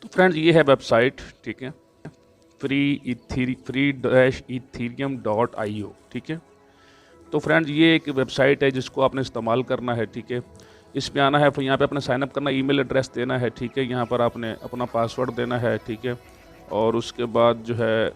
तो फ्रेंड्स ये है वेबसाइट, ठीक है, free-ethereum.io, ठीक है। तो फ्रेंड्स ये एक वेबसाइट है जिसको आपने इस्तेमाल करना है, ठीक है। इसमें आना है, फिर यहाँ पे अपना साइनअप करना, ईमेल एड्रेस देना है, ठीक है। यहाँ पर आपने अपना पासवर्ड देना है, ठीक है। और उसके बाद जो है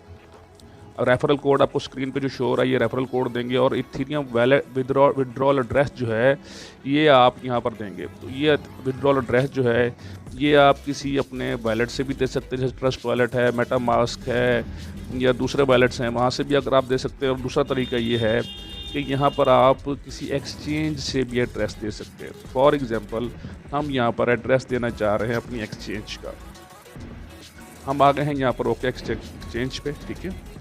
रेफरल कोड आपको स्क्रीन पे जो शो हो रहा है, ये रेफरल कोड देंगे। और इथेरियम वैलेट विड्रॉल एड्रेस जो है ये आप यहाँ पर देंगे। तो ये विड्रॉल एड्रेस जो है ये आप किसी अपने वैलेट से भी दे सकते हैं, जैसे ट्रस्ट वैलेट है, मेटामास्क है, या दूसरे वैलेट्स हैं, वहाँ से भी अगर आप दे सकते हैं। और दूसरा तरीका ये है कि यहाँ पर आप किसी एक्सचेंज से भी एड्रेस दे सकते हैं। फॉर एग्ज़ाम्पल हम यहाँ पर एड्रेस देना चाह रहे हैं अपनी एक्सचेंज का। हम आ गए हैं यहाँ पर ओके एक्सचेंज पे, ठीक है।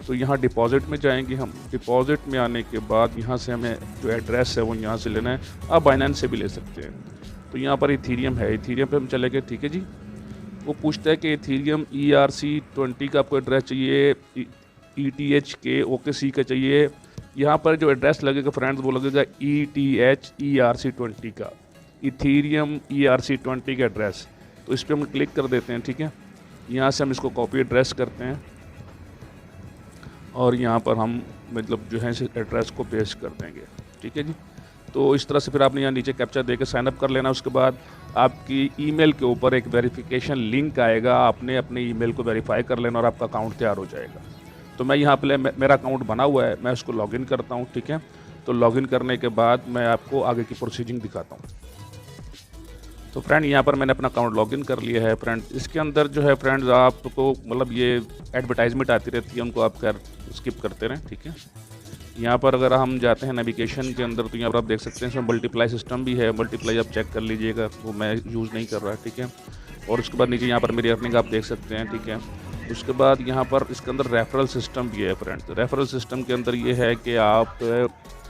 तो यहाँ डिपॉजिट में जाएंगे हम। डिपॉजिट में आने के बाद यहाँ से हमें जो एड्रेस है वो यहाँ से लेना है। आप बाइनेंस से भी ले सकते हैं। तो यहाँ पर इथेरियम है, इथेरियम पे हम चले गए, ठीक है जी। वो पूछता है कि इथेरियम ERC20 का आपको एड्रेस चाहिए, ETH के OKC का चाहिए। यहाँ पर जो एड्रेस लगेगा फ्रेंड्स वो लगेगा ETH ERC20 का, इथेरियम ERC20 का एड्रेस। तो इस पर हम क्लिक कर देते हैं, ठीक है। यहाँ से हम इसको कॉपी एड्रेस करते हैं और यहाँ पर हम मतलब जो है इस एड्रेस को पेस्ट कर देंगे, ठीक है जी। तो इस तरह से फिर आपने यहाँ नीचे कैप्चा दे के साइनअप कर लेना। उसके बाद आपकी ईमेल के ऊपर एक वेरिफिकेशन लिंक आएगा, आपने अपने ईमेल को वेरीफाई कर लेना और आपका अकाउंट तैयार हो जाएगा। तो मैं यहाँ पे मेरा अकाउंट बना हुआ है, मैं उसको लॉगिन करता हूँ, ठीक है। तो लॉगिन करने के बाद मैं आपको आगे की प्रोसीजिंग दिखाता हूँ। तो फ्रेंड यहाँ पर मैंने अपना अकाउंट लॉगिन कर लिया है। फ्रेंड इसके अंदर जो है फ्रेंड्स आपको मतलब ये एडवर्टाइजमेंट आती रहती है, उनको आप स्किप करते रहें, ठीक है। यहाँ पर अगर हम जाते हैं नेविगेशन के अंदर तो यहाँ पर आप देख सकते हैं इसमें मल्टीप्लाई सिस्टम भी है। मल्टीप्लाई आप चेक कर लीजिएगा, वो मैं यूज़ नहीं कर रहा, ठीक है। और उसके बाद नीचे यहाँ पर मेरी अर्निंग आप देख सकते हैं, ठीक है। उसके बाद यहाँ पर इसके अंदर रेफरल सिस्टम भी है फ्रेंड्स। रेफरल सिस्टम के अंदर ये है कि आप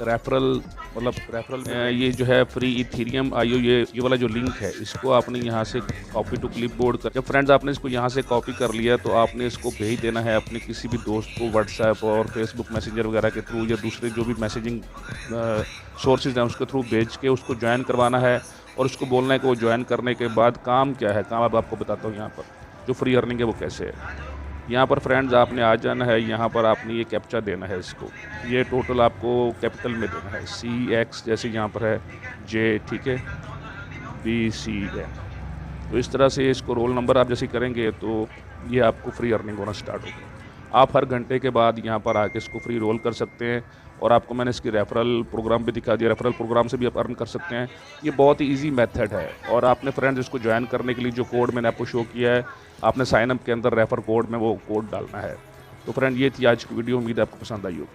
रेफरल ये जो है फ्री इथेरियम IO ये वाला जो लिंक है इसको आपने यहाँ से कॉपी टू क्लिपबोर्ड कर, जब फ्रेंड्स आपने इसको यहाँ से कॉपी कर लिया तो आपने इसको भेज देना है अपने किसी भी दोस्त को व्हाट्सएप और फेसबुक मैसेंजर वगैरह के थ्रू, या दूसरे जो भी मैसेजिंग सोर्सेज हैं उसके थ्रू भेज के उसको ज्वाइन करवाना है। और उसको बोलना है कि वो ज्वाइन करने के बाद काम क्या है, काम अब आपको बताता हूँ यहाँ पर जो फ्री अर्निंग है वो कैसे है। यहाँ पर फ्रेंड्स आपने आ जाना है, यहाँ पर आपने ये कैप्चा देना है इसको। ये टोटल आपको कैपिटल में देना है, CX जैसे यहाँ पर है J, ठीक है, BCN। तो इस तरह से इसको रोल नंबर आप जैसे करेंगे तो ये आपको फ्री अर्निंग होना स्टार्ट होगी। आप हर घंटे के बाद यहाँ पर आके इसको फ्री रोल कर सकते हैं। और आपको मैंने इसकी रेफरल प्रोग्राम भी दिखा दिया, रेफरल प्रोग्राम से भी आप अर्न कर सकते हैं। ये बहुत ही इजी मेथड है। और आपने फ्रेंड्स इसको ज्वाइन करने के लिए जो कोड मैंने आपको शो किया है, आपने साइनअप के अंदर रेफर कोड में वो कोड डालना है। तो फ्रेंड ये थी आज की वीडियो, उम्मीद है आपको पसंद आई होगी।